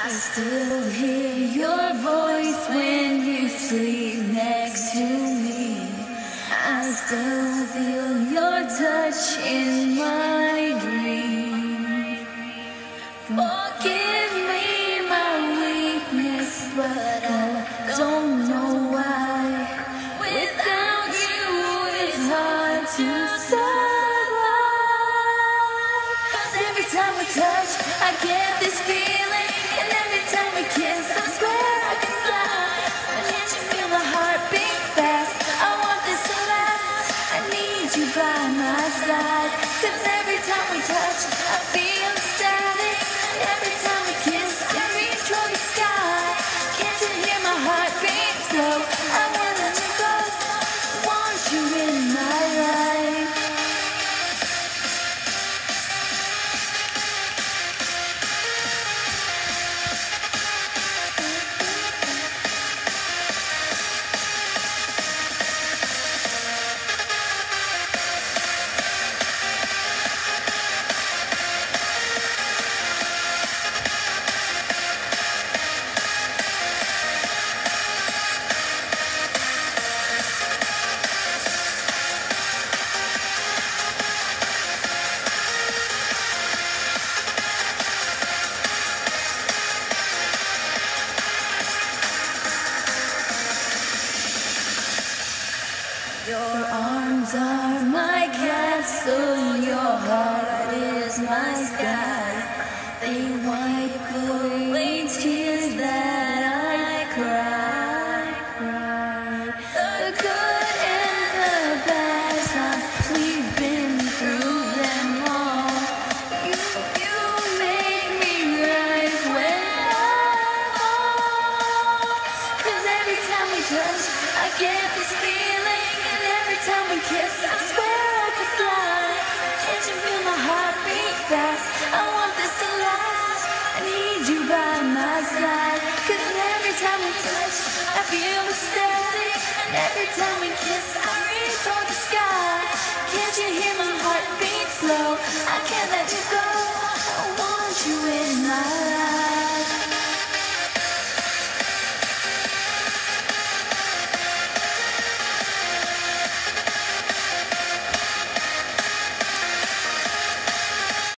I still hear your voice when you sleep next to me. I still feel your touch in my dreams. Forgive me my weakness, but I don't know why. Without you it's hard to survive. 'Cause every time we touch I get this feeling, and every time we kiss I swear I can fly. Can't you feel my heart beat fast? I want this to last. I need you by my side. 'Cause every time we touch I feel static. Every time we kiss I reach for the sky. Can't you hear my heart beat slow? I won't let you go. Want you in my life. Your arms are my castle, your heart is my sky. They wipe away tears that I cry. The good and the bad times, we've been through them all. You make me rise when I fall. 'Cause every time we touch I get this feeling, and every time we kiss I